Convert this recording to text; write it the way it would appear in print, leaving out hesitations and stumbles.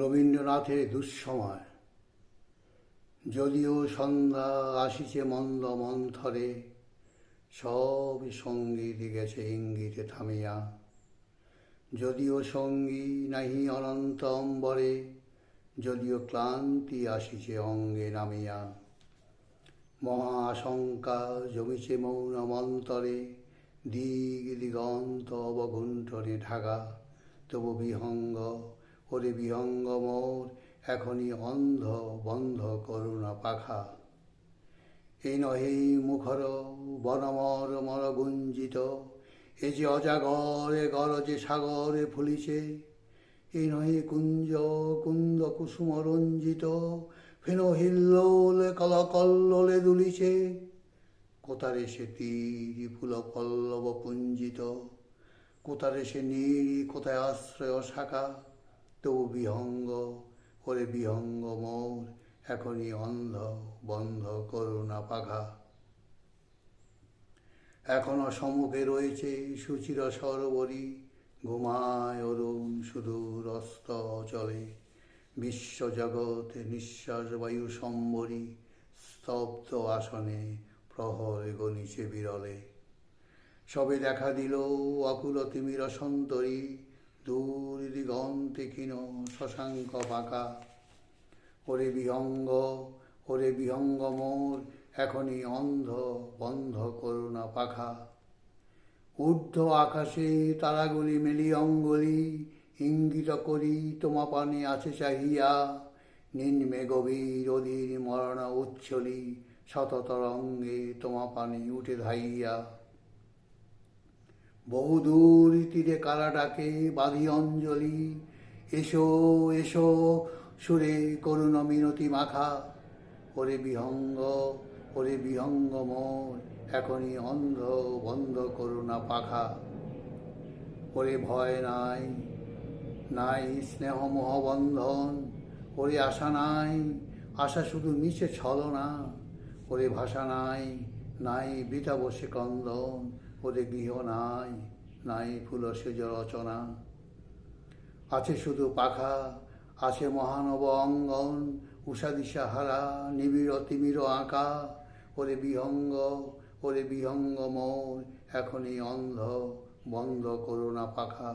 রবীন্দ্রনাথের দুঃসময়। যদিও সন্ধ্যা আসিছে মন্দ মন্থরে, সব সঙ্গীত গেছে ইঙ্গিতে থামিয়া। যদিও সঙ্গী নাহি অনন্ত অম্বরে, যদিও ক্লান্তি আসিছে অঙ্গে নামিয়া। মহা আশঙ্কা জমিছে মৌন মন্তরে, দিগ দিগন্ত অবগুণ্ঠনে ঢাকা। তবু বিহঙ্গ, ওরে বিহঙ্গ মোর, এখনই অন্ধ বন্ধ করুণা পাখা। এই নহে মুখর বনমর মরগুঞ্জিত, এ যে অজাগরে গরজে সাগরে ফুলিছে। এই নহে কুঞ্জ কুন্দ কুসুম রঞ্জিত, ফেন হিল্লোল কলকল্লোলে দুলিছে। কোতারে সে তীর ফুল পল্লব পুঞ্জিত, কোতারে সে নীড় কোথায় আশ্রয় শাখা। তবু বিহঙ্গ, ওরে বিহঙ্গ মোর, এখনই অন্ধ বন্ধ করুণা পাখা। এখনো সম্মুখে রয়েছে সুচির সরোবরী, ঘুমায় অরুণ সুদূর অস্ত চলে। বিশ্বজগৎ নিঃশ্বাস বায়ু সম্বরী, স্তব্ধ আসনে প্রহর গণিছে বিরলে। সবে দেখা দিল অকুল তিমির সন্তরী, দূর দিগন্তে ক্ষীণ শশাঙ্ক বাঁকা। ওরে বিহঙ্গ, ওরে বিহঙ্গ মোর, এখনই অন্ধ বন্ধ করুণা পাখা। ঊর্ধ্ব আকাশে তারাগুলি মেলি অঙ্গলি, ইঙ্গিত করি তোমা পানে আছে চাহিয়া। নিম্নে গভীর অধীর মরণা উচ্ছলি, শততরঙ্গে তোমা পানে উঠে ধাইয়া। বহুদূর তীরে কারা ডাকে বাঁধি অঞ্জলি, এসো এসো সুরে করুণ মিনতি মাখা। ওরে বিহঙ্গ, ওরে বিহঙ্গ মোর, এখনই অন্ধ বন্ধ করুণা পাখা। ওরে ভয় নাই, নাই স্নেহ মোহ বন্ধন, ওরে আশা নাই, আশা শুধু মিছে ছলনা। ওরে ভাষা নাই, নাই বৃথা বসে ক্রন্দন, ওরে গৃহ নাই, নাই ফুল সেজ রচনা। আছে শুধু পাখা, আছে মহানব অঙ্গন, উষা দিশা হারা নিবিড় তিমির আঁকা। ওরে বিহঙ্গ, ওরে বিহঙ্গ মোর, এখনই অন্ধ বন্ধ করুণা পাখা।